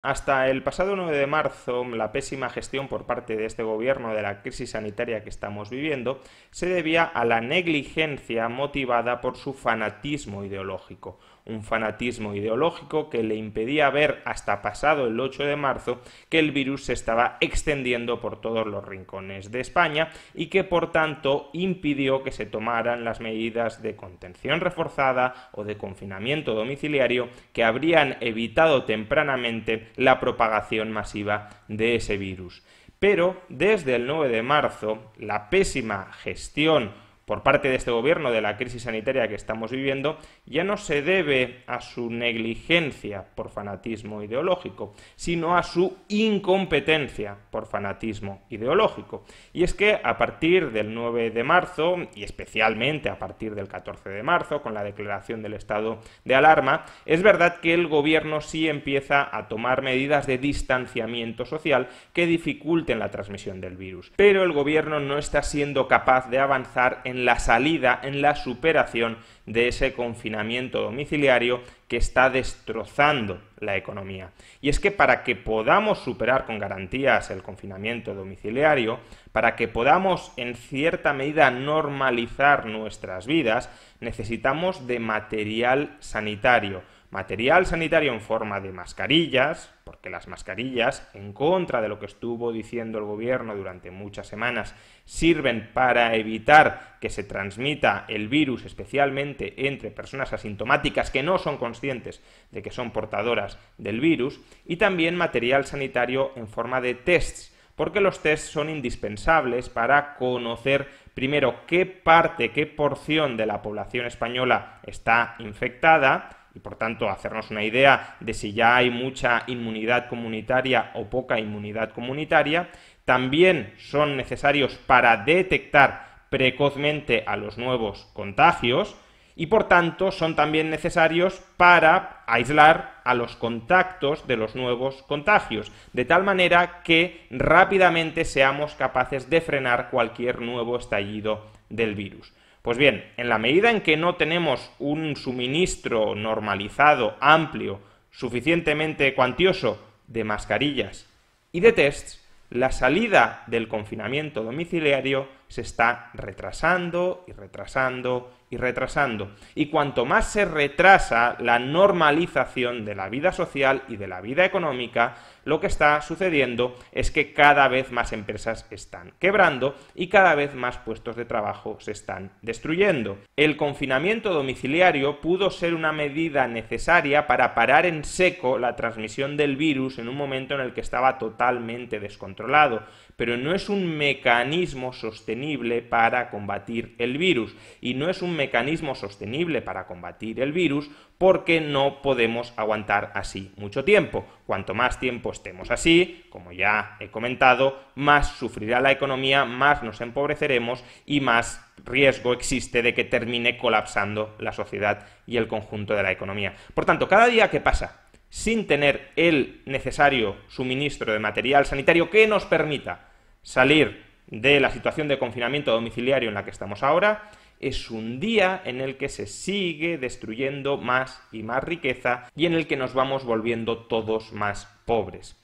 Hasta el pasado 9 de marzo, la pésima gestión por parte de este gobierno de la crisis sanitaria que estamos viviendo se debía a la negligencia motivada por su fanatismo ideológico. Un fanatismo ideológico que le impedía ver hasta pasado el 8 de marzo que el virus se estaba extendiendo por todos los rincones de España y que por tanto impidió que se tomaran las medidas de contención reforzada o de confinamiento domiciliario que habrían evitado tempranamente la propagación masiva de ese virus. Pero desde el 9 de marzo, la pésima gestión por parte de este gobierno de la crisis sanitaria que estamos viviendo ya no se debe a su negligencia por fanatismo ideológico, sino a su incompetencia por fanatismo ideológico. Y es que a partir del 9 de marzo, y especialmente a partir del 14 de marzo, con la declaración del estado de alarma, es verdad que el gobierno sí empieza a tomar medidas de distanciamiento social que dificulten la transmisión del virus. Pero el gobierno no está siendo capaz de avanzar en la salida, en la superación de ese confinamiento domiciliario que está destrozando la economía. Y es que para que podamos superar con garantías el confinamiento domiciliario, para que podamos en cierta medida normalizar nuestras vidas, necesitamos de material sanitario. Material sanitario en forma de mascarillas, porque las mascarillas, en contra de lo que estuvo diciendo el gobierno durante muchas semanas, sirven para evitar que se transmita el virus, especialmente entre personas asintomáticas que no son conscientes de que son portadoras del virus, y también material sanitario en forma de tests, porque los tests son indispensables para conocer primero qué parte, qué porción de la población española está infectada, y por tanto hacernos una idea de si ya hay mucha inmunidad comunitaria o poca inmunidad comunitaria. También son necesarios para detectar precozmente a los nuevos contagios y por tanto son también necesarios para aislar a los contactos de los nuevos contagios, de tal manera que rápidamente seamos capaces de frenar cualquier nuevo estallido del virus. Pues bien, en la medida en que no tenemos un suministro normalizado, amplio, suficientemente cuantioso de mascarillas y de tests, la salida del confinamiento domiciliario se está retrasando y retrasando y retrasando. Y cuanto más se retrasa la normalización de la vida social y de la vida económica, lo que está sucediendo es que cada vez más empresas están quebrando y cada vez más puestos de trabajo se están destruyendo. El confinamiento domiciliario pudo ser una medida necesaria para parar en seco la transmisión del virus en un momento en el que estaba totalmente descontrolado, pero no es un mecanismo sostenible para combatir el virus, y no es un mecanismo sostenible para combatir el virus porque no podemos aguantar así mucho tiempo. Cuanto más tiempo estemos así, como ya he comentado, más sufrirá la economía, más nos empobreceremos y más riesgo existe de que termine colapsando la sociedad y el conjunto de la economía. Por tanto, cada día que pasa sin tener el necesario suministro de material sanitario que nos permita salir de la situación de confinamiento domiciliario en la que estamos ahora, es un día en el que se sigue destruyendo más y más riqueza y en el que nos vamos volviendo todos más pobres.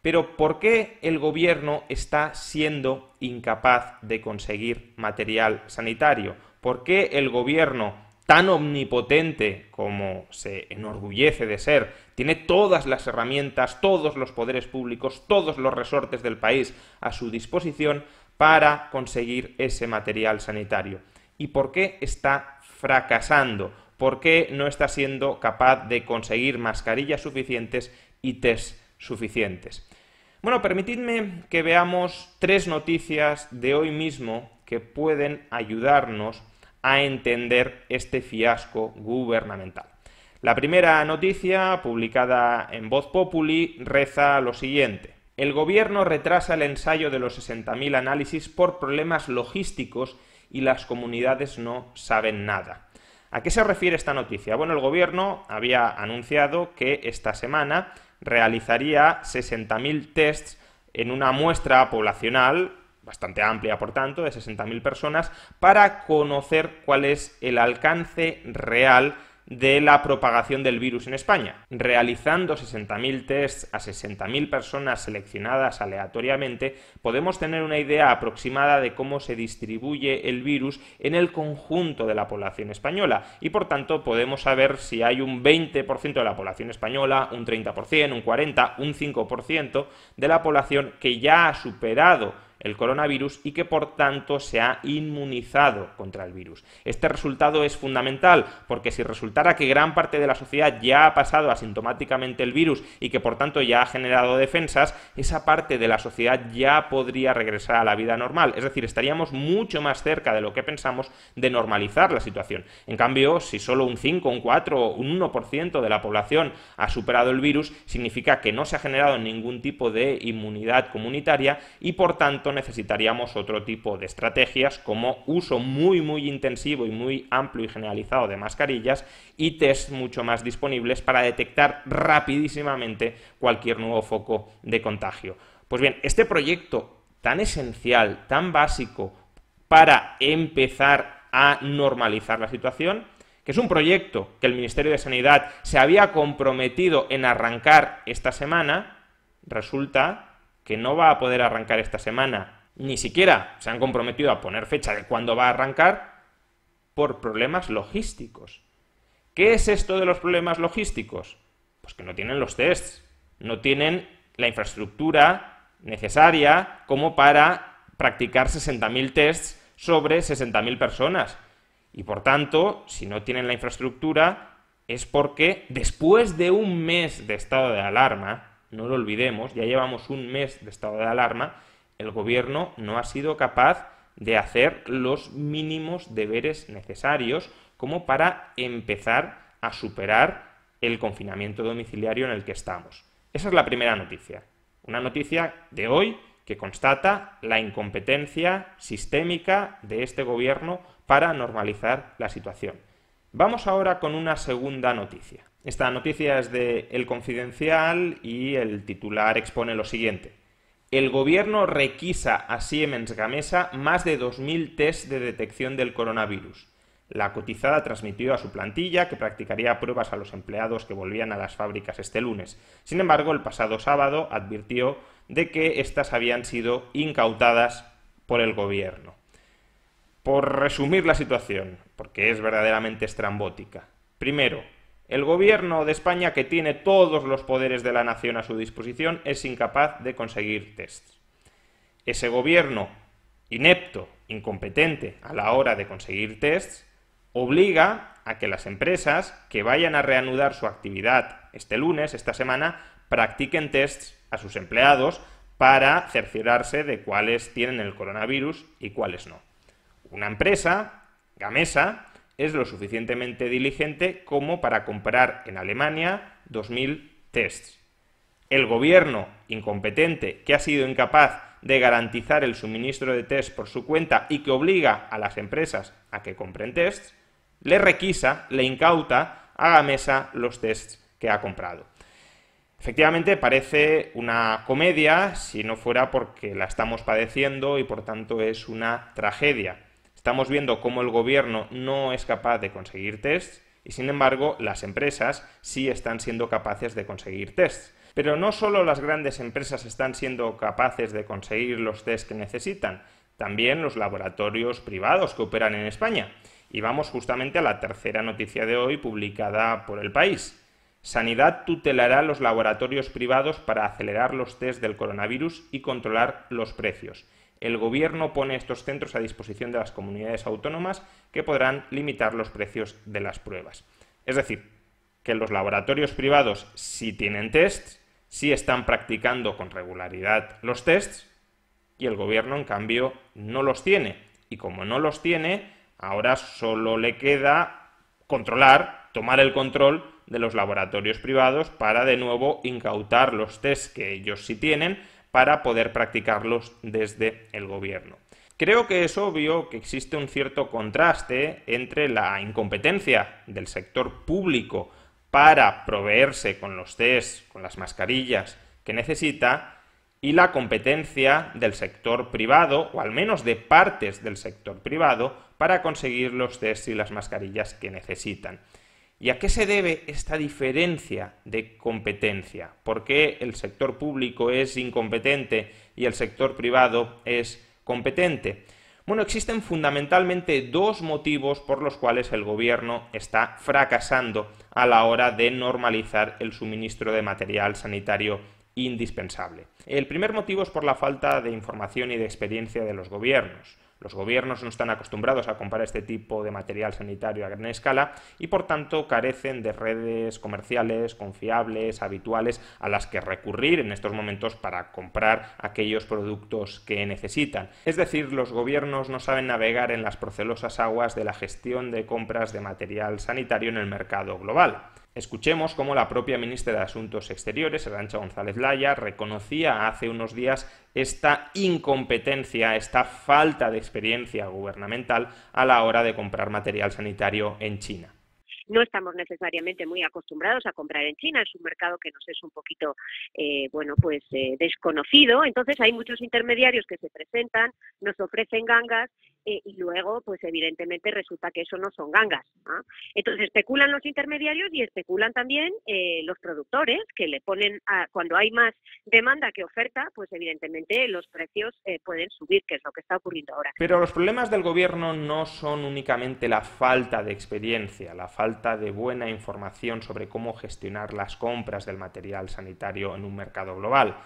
Pero ¿por qué el gobierno está siendo incapaz de conseguir material sanitario? ¿Por qué el gobierno, tan omnipotente como se enorgullece de ser, tiene todas las herramientas, todos los poderes públicos, todos los resortes del país a su disposición para conseguir ese material sanitario? ¿Y por qué está fracasando? ¿Por qué no está siendo capaz de conseguir mascarillas suficientes y test suficientes? Bueno, permitidme que veamos tres noticias de hoy mismo que pueden ayudarnos a entender este fiasco gubernamental. La primera noticia, publicada en Voz Populi, reza lo siguiente: el gobierno retrasa el ensayo de los 60.000 análisis por problemas logísticos y las comunidades no saben nada. ¿A qué se refiere esta noticia? Bueno, el gobierno había anunciado que esta semana realizaría 60.000 tests en una muestra poblacional bastante amplia, por tanto, de 60.000 personas, para conocer cuál es el alcance real de la propagación del virus en España. Realizando 60.000 tests a 60.000 personas seleccionadas aleatoriamente, podemos tener una idea aproximada de cómo se distribuye el virus en el conjunto de la población española y por tanto podemos saber si hay un 20% de la población española, un 30%, un 40%, un 5% de la población que ya ha superado el coronavirus y que por tanto se ha inmunizado contra el virus. Este resultado es fundamental porque si resultara que gran parte de la sociedad ya ha pasado asintomáticamente el virus y que por tanto ya ha generado defensas, esa parte de la sociedad ya podría regresar a la vida normal, es decir, estaríamos mucho más cerca de lo que pensamos de normalizar la situación. En cambio, si solo un 5, un 4, un 1% de la población ha superado el virus, significa que no se ha generado ningún tipo de inmunidad comunitaria y por tanto necesitaríamos otro tipo de estrategias como uso muy intensivo y muy amplio y generalizado de mascarillas y test mucho más disponibles para detectar rapidísimamente cualquier nuevo foco de contagio. Pues bien, este proyecto tan esencial, tan básico para empezar a normalizar la situación, que es un proyecto que el Ministerio de Sanidad se había comprometido en arrancar esta semana, resulta que no va a poder arrancar esta semana, ni siquiera se han comprometido a poner fecha de cuándo va a arrancar, por problemas logísticos. ¿Qué es esto de los problemas logísticos? Pues que no tienen los tests, no tienen la infraestructura necesaria como para practicar 60.000 tests sobre 60.000 personas. Y por tanto, si no tienen la infraestructura, es porque después de un mes de estado de alarma, no lo olvidemos, ya llevamos un mes de estado de alarma, el gobierno no ha sido capaz de hacer los mínimos deberes necesarios como para empezar a superar el confinamiento domiciliario en el que estamos. Esa es la primera noticia. Una noticia de hoy que constata la incompetencia sistémica de este gobierno para normalizar la situación. Vamos ahora con una segunda noticia. Esta noticia es de El Confidencial y el titular expone lo siguiente. El gobierno requisa a Siemens Gamesa más de 2.000 test de detección del coronavirus. La cotizada transmitió a su plantilla que practicaría pruebas a los empleados que volvían a las fábricas este lunes. Sin embargo, el pasado sábado advirtió de que éstas habían sido incautadas por el gobierno. Por resumir la situación, porque es verdaderamente estrambótica. Primero, el gobierno de España, que tiene todos los poderes de la nación a su disposición, es incapaz de conseguir tests. Ese gobierno inepto, incompetente a la hora de conseguir tests, obliga a que las empresas que vayan a reanudar su actividad este lunes, esta semana, practiquen tests a sus empleados para cerciorarse de cuáles tienen el coronavirus y cuáles no. Una empresa, Gamesa, es lo suficientemente diligente como para comprar en Alemania 2.000 tests. El gobierno incompetente, que ha sido incapaz de garantizar el suministro de tests por su cuenta y que obliga a las empresas a que compren tests, le requisa, le incauta a Gamesa los tests que ha comprado. Efectivamente, parece una comedia si no fuera porque la estamos padeciendo y por tanto es una tragedia. Estamos viendo cómo el gobierno no es capaz de conseguir tests y, sin embargo, las empresas sí están siendo capaces de conseguir tests. Pero no solo las grandes empresas están siendo capaces de conseguir los tests que necesitan, también los laboratorios privados que operan en España. Y vamos justamente a la tercera noticia de hoy publicada por El País. Sanidad tutelará los laboratorios privados para acelerar los tests del coronavirus y controlar los precios. El gobierno pone estos centros a disposición de las comunidades autónomas que podrán limitar los precios de las pruebas. Es decir, que los laboratorios privados sí tienen tests, sí están practicando con regularidad los tests y el gobierno, en cambio, no los tiene. Y como no los tiene, ahora solo le queda controlar, tomar el control de los laboratorios privados para de nuevo incautar los tests que ellos sí tienen para poder practicarlos desde el gobierno. Creo que es obvio que existe un cierto contraste entre la incompetencia del sector público para proveerse con los tests, con las mascarillas que necesita, y la competencia del sector privado, o al menos de partes del sector privado, para conseguir los tests y las mascarillas que necesitan. ¿Y a qué se debe esta diferencia de competencia? ¿Por qué el sector público es incompetente y el sector privado es competente? Bueno, existen fundamentalmente dos motivos por los cuales el gobierno está fracasando a la hora de normalizar el suministro de material sanitario indispensable. El primer motivo es por la falta de información y de experiencia de los gobiernos. Los gobiernos no están acostumbrados a comprar este tipo de material sanitario a gran escala y por tanto carecen de redes comerciales confiables, habituales, a las que recurrir en estos momentos para comprar aquellos productos que necesitan. Es decir, los gobiernos no saben navegar en las procelosas aguas de la gestión de compras de material sanitario en el mercado global. Escuchemos cómo la propia ministra de Asuntos Exteriores, Arantxa González Laya, reconocía hace unos días esta incompetencia, esta falta de experiencia gubernamental a la hora de comprar material sanitario en China. No estamos necesariamente muy acostumbrados a comprar en China, es un mercado que nos es un poquito desconocido, entonces hay muchos intermediarios que se presentan, nos ofrecen gangas y luego pues evidentemente resulta que eso no son gangas, ¿ah? Entonces especulan los intermediarios y especulan también los productores, que le ponen cuando hay más demanda que oferta, pues evidentemente los precios pueden subir, que es lo que está ocurriendo ahora. Pero los problemas del gobierno no son únicamente la falta de experiencia, la falta de buena información sobre cómo gestionar las compras del material sanitario en un mercado global.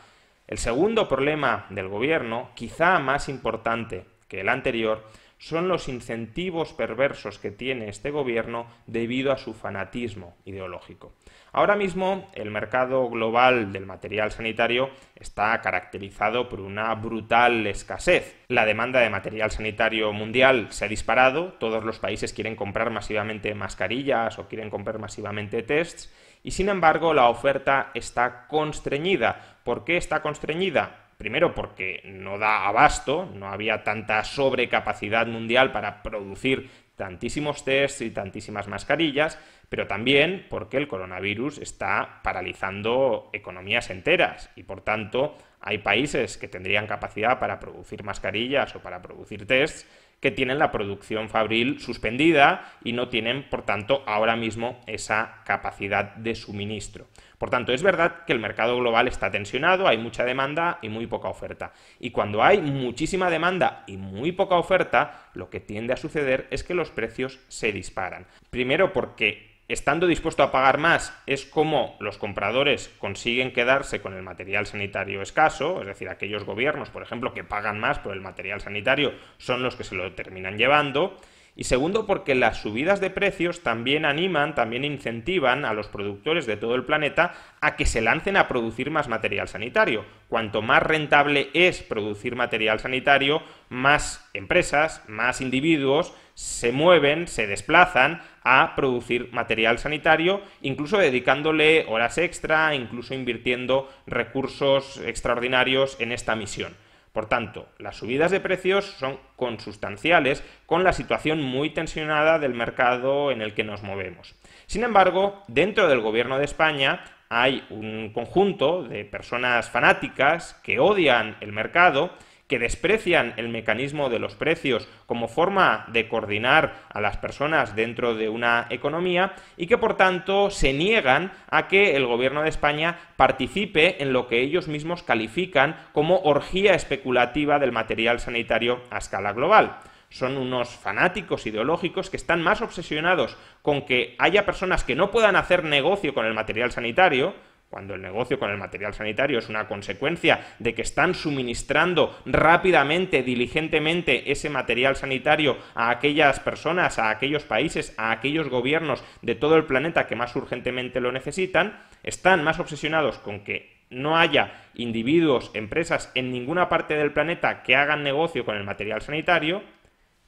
El segundo problema del gobierno, quizá más importante que el anterior, son los incentivos perversos que tiene este gobierno debido a su fanatismo ideológico. Ahora mismo el mercado global del material sanitario está caracterizado por una brutal escasez. La demanda de material sanitario mundial se ha disparado, todos los países quieren comprar masivamente mascarillas o quieren comprar masivamente tests y sin embargo la oferta está constreñida. ¿Por qué está constreñida? Primero porque no da abasto, no había tanta sobrecapacidad mundial para producir tantísimos tests y tantísimas mascarillas, pero también porque el coronavirus está paralizando economías enteras y por tanto hay países que tendrían capacidad para producir mascarillas o para producir tests que tienen la producción fabril suspendida y no tienen, por tanto, ahora mismo esa capacidad de suministro. Por tanto, es verdad que el mercado global está tensionado, hay mucha demanda y muy poca oferta. Y cuando hay muchísima demanda y muy poca oferta, lo que tiende a suceder es que los precios se disparan. Primero porque estando dispuesto a pagar más es como los compradores consiguen quedarse con el material sanitario escaso, es decir, aquellos gobiernos, por ejemplo, que pagan más por el material sanitario son los que se lo terminan llevando. Y segundo, porque las subidas de precios también animan, también incentivan a los productores de todo el planeta a que se lancen a producir más material sanitario. Cuanto más rentable es producir material sanitario, más empresas, más individuos se mueven, se desplazan a producir material sanitario, incluso dedicándole horas extra, incluso invirtiendo recursos extraordinarios en esta misión. Por tanto, las subidas de precios son consustanciales con la situación muy tensionada del mercado en el que nos movemos. Sin embargo, dentro del gobierno de España hay un conjunto de personas fanáticas que odian el mercado, que desprecian el mecanismo de los precios como forma de coordinar a las personas dentro de una economía y que por tanto se niegan a que el gobierno de España participe en lo que ellos mismos califican como orgía especulativa del material sanitario a escala global. Son unos fanáticos ideológicos que están más obsesionados con que haya personas que no puedan hacer negocio con el material sanitario, cuando el negocio con el material sanitario es una consecuencia de que están suministrando rápidamente, diligentemente ese material sanitario a aquellas personas, a aquellos países, a aquellos gobiernos de todo el planeta que más urgentemente lo necesitan, están más obsesionados con que no haya individuos, empresas en ninguna parte del planeta que hagan negocio con el material sanitario,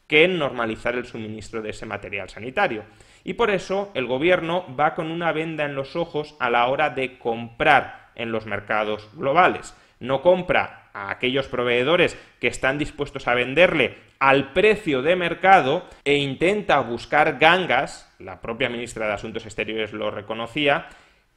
que en normalizar el suministro de ese material sanitario. Y por eso el gobierno va con una venda en los ojos a la hora de comprar en los mercados globales. No compra a aquellos proveedores que están dispuestos a venderle al precio de mercado e intenta buscar gangas, la propia ministra de Asuntos Exteriores lo reconocía,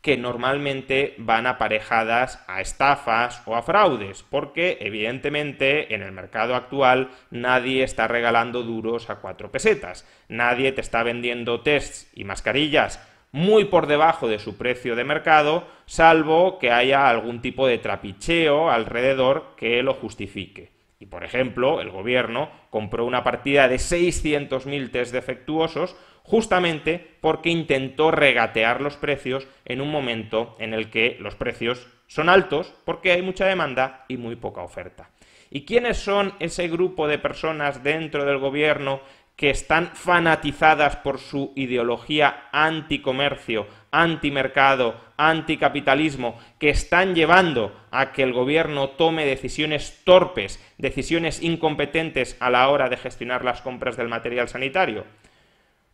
que normalmente van aparejadas a estafas o a fraudes, porque evidentemente en el mercado actual nadie está regalando duros a 4 pesetas, nadie te está vendiendo tests y mascarillas muy por debajo de su precio de mercado, salvo que haya algún tipo de trapicheo alrededor que lo justifique. Y, por ejemplo, el gobierno compró una partida de 600.000 test defectuosos justamente porque intentó regatear los precios en un momento en el que los precios son altos porque hay mucha demanda y muy poca oferta. ¿Y quiénes son ese grupo de personas dentro del gobierno que están fanatizadas por su ideología anticomercio, antimercado, anticapitalismo, que están llevando a que el gobierno tome decisiones torpes, decisiones incompetentes a la hora de gestionar las compras del material sanitario?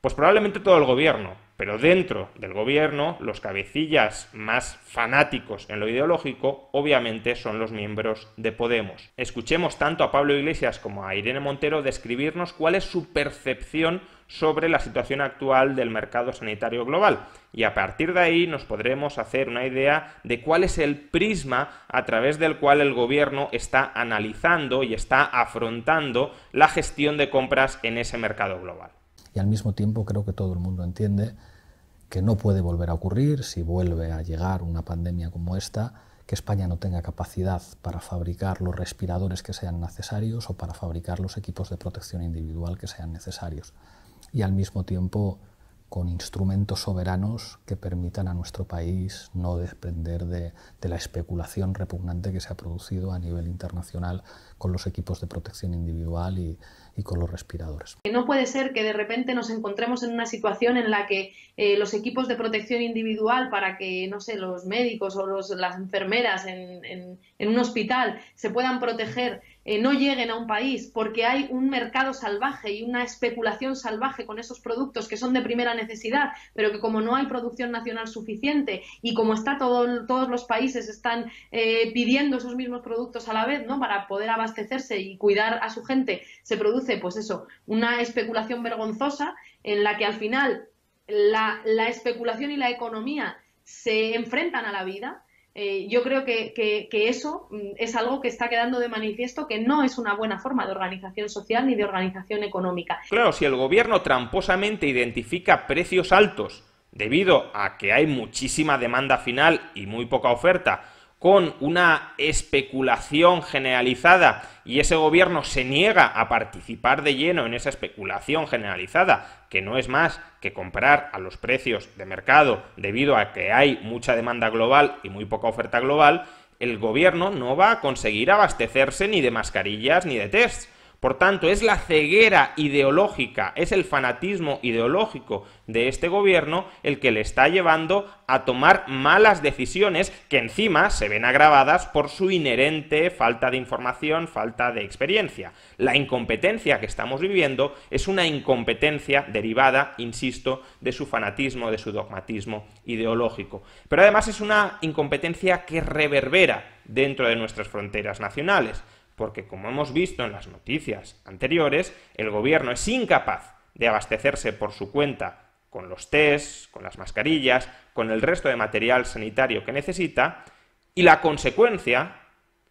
Pues probablemente todo el gobierno, pero dentro del gobierno los cabecillas más fanáticos en lo ideológico obviamente son los miembros de Podemos. Escuchemos tanto a Pablo Iglesias como a Irene Montero describirnos cuál es su percepción sobre la situación actual del mercado sanitario global y a partir de ahí nos podremos hacer una idea de cuál es el prisma a través del cual el gobierno está analizando y está afrontando la gestión de compras en ese mercado global. Y al mismo tiempo creo que todo el mundo entiende que no puede volver a ocurrir, si vuelve a llegar una pandemia como esta, que España no tenga capacidad para fabricar los respiradores que sean necesarios o para fabricar los equipos de protección individual que sean necesarios. Y al mismo tiempo con instrumentos soberanos que permitan a nuestro país no depender de la especulación repugnante que se ha producido a nivel internacional con los equipos de protección individual y con los respiradores. No puede ser que de repente nos encontremos en una situación en la que los equipos de protección individual para que, no sé, los médicos o las enfermeras en un hospital se puedan proteger no lleguen a un país porque hay un mercado salvaje y una especulación salvaje con esos productos que son de primera necesidad, pero que como no hay producción nacional suficiente y como está todos los países están pidiendo esos mismos productos a la vez, ¿no?, para poder abastecerse y cuidar a su gente, se produce, pues eso, una especulación vergonzosa en la que al final la especulación y la economía se enfrentan a la vida. Yo creo que eso es algo que está quedando de manifiesto, que no es una buena forma de organización social ni de organización económica. Claro, si el gobierno tramposamente identifica precios altos debido a que hay muchísima demanda final y muy poca oferta, con una especulación generalizada y ese gobierno se niega a participar de lleno en esa especulación generalizada, que no es más que comprar a los precios de mercado debido a que hay mucha demanda global y muy poca oferta global, el gobierno no va a conseguir abastecerse ni de mascarillas ni de tests. Por tanto, es la ceguera ideológica, es el fanatismo ideológico de este gobierno el que le está llevando a tomar malas decisiones que encima se ven agravadas por su inherente falta de información, falta de experiencia. La incompetencia que estamos viviendo es una incompetencia derivada, insisto, de su fanatismo, de su dogmatismo ideológico. Pero además es una incompetencia que reverbera dentro de nuestras fronteras nacionales. Porque, como hemos visto en las noticias anteriores, el gobierno es incapaz de abastecerse por su cuenta con los tests, con las mascarillas, con el resto de material sanitario que necesita, y la consecuencia,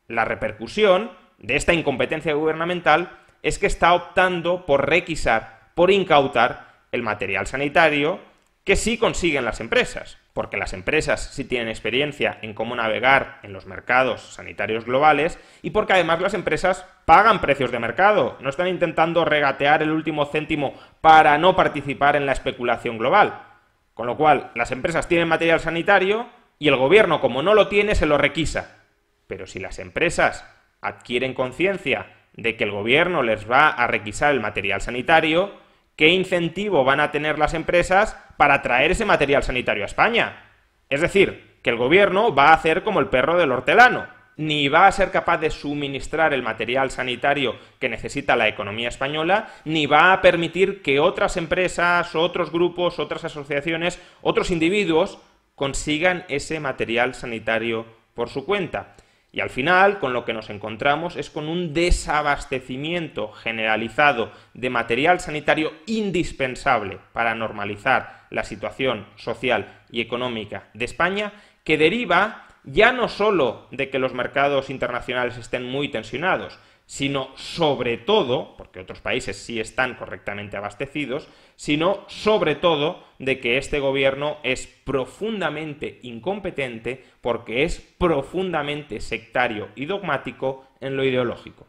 la repercusión de esta incompetencia gubernamental es que está optando por requisar, por incautar el material sanitario que sí consiguen las empresas, porque las empresas sí tienen experiencia en cómo navegar en los mercados sanitarios globales y porque además las empresas pagan precios de mercado, no están intentando regatear el último céntimo para no participar en la especulación global. Con lo cual, las empresas tienen material sanitario y el gobierno, como no lo tiene, se lo requisa. Pero si las empresas adquieren conciencia de que el gobierno les va a requisar el material sanitario, ¿qué incentivo van a tener las empresas para traer ese material sanitario a España? Es decir, que el gobierno va a hacer como el perro del hortelano. Ni va a ser capaz de suministrar el material sanitario que necesita la economía española, ni va a permitir que otras empresas, otros grupos, otras asociaciones, otros individuos consigan ese material sanitario por su cuenta. Y al final, con lo que nos encontramos es con un desabastecimiento generalizado de material sanitario indispensable para normalizar la situación social y económica de España, que deriva ya no solo de que los mercados internacionales estén muy tensionados, sino sobre todo, porque otros países sí están correctamente abastecidos, sino sobre todo de que este gobierno es profundamente incompetente porque es profundamente sectario y dogmático en lo ideológico.